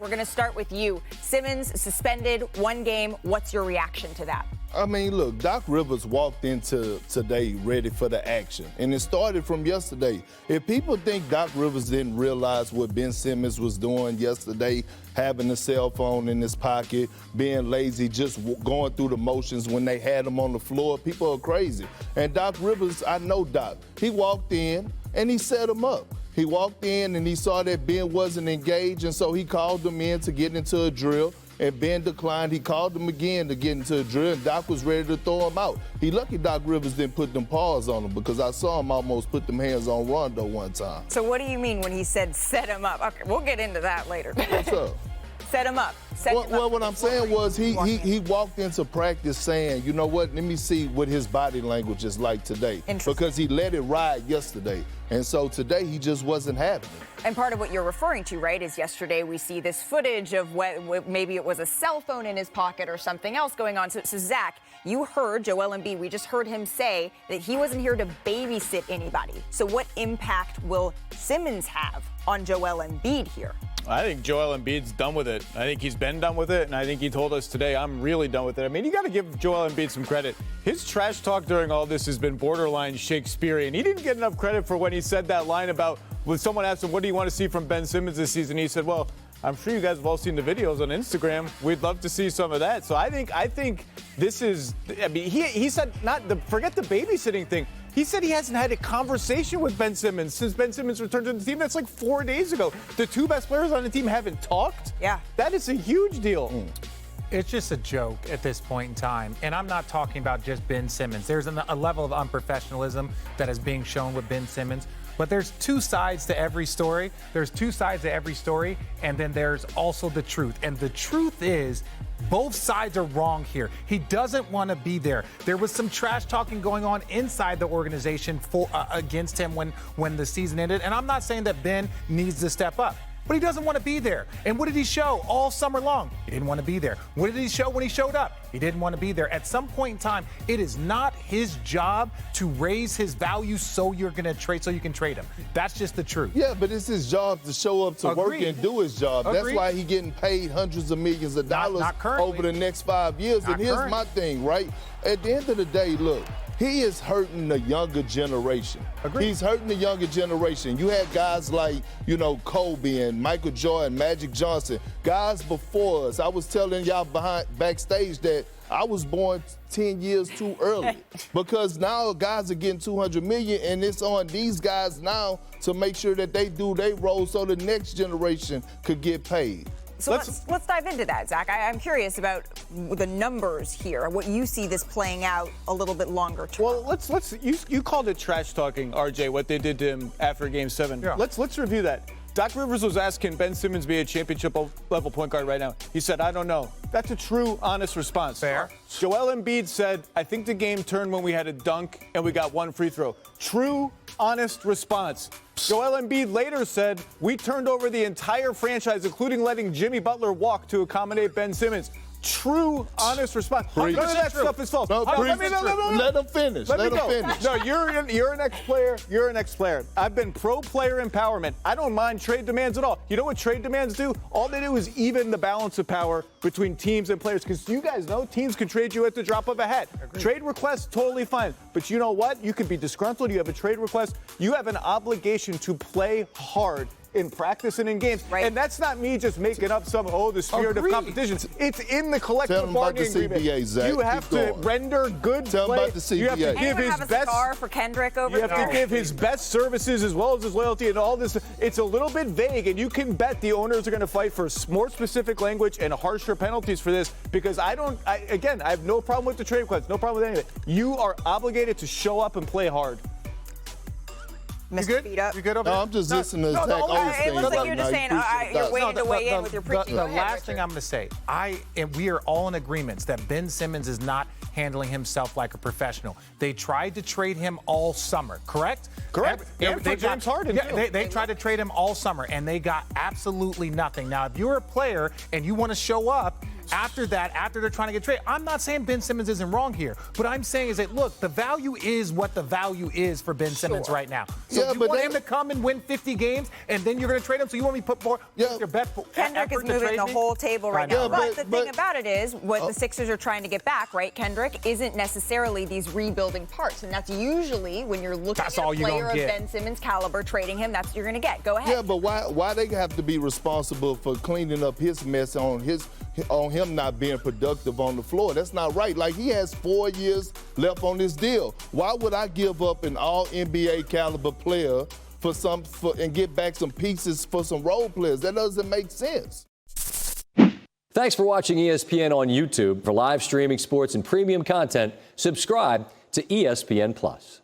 we're going to start with you. Simmons suspended 1 game. What's your reaction to that? I mean, look, Doc Rivers walked into today ready for the action, and it started from yesterday. If people think Doc Rivers didn't realize what Ben Simmons was doing yesterday, having a cell phone in his pocket, being lazy, just going through the motions when they had him on the floor, people are crazy. And Doc Rivers, I know Doc, he walked in and he set him up. He walked in and he saw that Ben wasn't engaged, and so he called him in to get into a drill. And Ben declined. He called him again to get into a drill, and Doc was ready to throw him out. He lucky Doc Rivers didn't put them paws on him, because I saw him almost put them hands on Rondo one time. So what do you mean when he said set him up? Okay, we'll get into that later. What's up? Set him up. Well, what I'm saying was he walked into practice saying, you know what, let me see what his body language is like today. Because he let it ride yesterday. And so today he just wasn't having it. And part of what you're referring to, right, is yesterday we see this footage of maybe it was a cell phone in his pocket or something else going on. So Zach, you heard Joel Embiid. We just heard him say that he wasn't here to babysit anybody. So what impact will Simmons have on Joel Embiid here? I think Joel Embiid's done with it. I think he's been done with it, and I think he told us today, I'm really done with it. I mean, you got to give Joel Embiid some credit. His trash talk during all this has been borderline Shakespearean. He didn't get enough credit for when he said that line about when someone asked him, what do you want to see from Ben Simmons this season? He said, well, I'm sure you guys have all seen the videos on Instagram. We'd love to see some of that. So I think this is, I mean, he said forget the babysitting thing. He said he hasn't had a conversation with Ben Simmons since Ben Simmons returned to the team. That's like 4 days ago. The 2 best players on the team haven't talked? Yeah. That is a huge deal. It's just a joke at this point in time. And I'm not talking about just Ben Simmons. There's a level of unprofessionalism that is being shown with Ben Simmons. But there's 2 sides to every story. There's 2 sides to every story. And then there's also the truth. And the truth is, both sides are wrong here. He doesn't want to be there. There was some trash talking going on inside the organization against him when the season ended. And I'm not saying that Ben needs to step up, but he doesn't want to be there. And what did he show all summer long? He didn't want to be there. What did he show when he showed up? He didn't want to be there. At some point in time, it is not his job to raise his value so you can trade him. That's just the truth. Yeah, but it's his job to show up to work and do his job. That's why he's getting paid hundreds of millions of dollars over the next 5 years. And here's my thing, right? At the end of the day, look, he is hurting the younger generation. He's hurting the younger generation. You had guys like, Kobe and Michael Jordan, Magic Johnson, guys before us. I was telling y'all backstage that I was born 10 years too early because now guys are getting $200 million, and it's on these guys now to make sure that they do their role so the next generation could get paid. So let's dive into that, Zach. I'm curious about the numbers here, what you see this playing out a little bit longer term. Well, you called it trash talking, RJ, what they did to him after Game 7. Yeah. Let's review that. Doc Rivers was asking Ben Simmons be a championship-level point guard right now. He said, I don't know. That's a true, honest response. Fair. Joel Embiid said, I think the game turned when we had a dunk and we got 1 free throw. True, honest response. Joel Embiid later said, we turned over the entire franchise, including letting Jimmy Butler walk to accommodate Ben Simmons. True, honest response. None of that stuff is false. No, let him finish. Let him finish. No, you're an ex-player. You're an ex-player. I've been pro-player empowerment. I don't mind trade demands at all. You know what trade demands do? All they do is even the balance of power between teams and players, because you guys know teams can trade you at the drop of a hat. Trade requests, totally fine. But you know what? You could be disgruntled. You have a trade request. You have an obligation to play hard in practice and in games. Right. And that's not me just making up the spirit of competition. It's in the collective bargaining agreement. CBA, Zach. You have to render good Tell play. him about the CBA. You have to give his best. Cigar for Kendrick over there. You have to give his best services as well as his loyalty and all this. It's a little bit vague, and you can bet the owners are going to fight for more specific language and harsher penalties for this, because I have no problem with the trade request, no problem with any of it. You are obligated to show up and play hard. You good? You good over No, there? I'm just listening to Zach O's It looks like you're just saying you're waiting to weigh in with your preaching. The last thing I'm going to say, and we are all in agreement that Ben Simmons is not handling himself like a professional. They tried to trade him all summer, correct? Correct. They James Harden. Yeah, they tried to trade him all summer, and they got absolutely nothing. Now, if you're a player and you want to show up, after that, after they're trying to get traded, I'm not saying Ben Simmons isn't wrong here. What I'm saying is that, look, the value is what the value is for Ben Simmons right now. So Yeah, if you but want him to come and win 50 games, and then you're going to trade him, so you want me to put more your bet Kendrick is moving the whole table right now. But the thing about it is, what the Sixers are trying to get back, right, Kendrick, isn't necessarily these rebuilding parts. And that's usually when you're looking at a player of Ben Simmons' caliber, trading him, that's what you're going to get. Go ahead. Yeah, but why they have to be responsible for cleaning up his mess on him not being productive on the floor? That's not right. Like, he has 4 years left on this deal. Why would I give up an all NBA caliber player and get back some pieces for some role players? That doesn't make sense. Thanks for watching ESPN on YouTube. For live streaming sports and premium content, subscribe to ESPN+.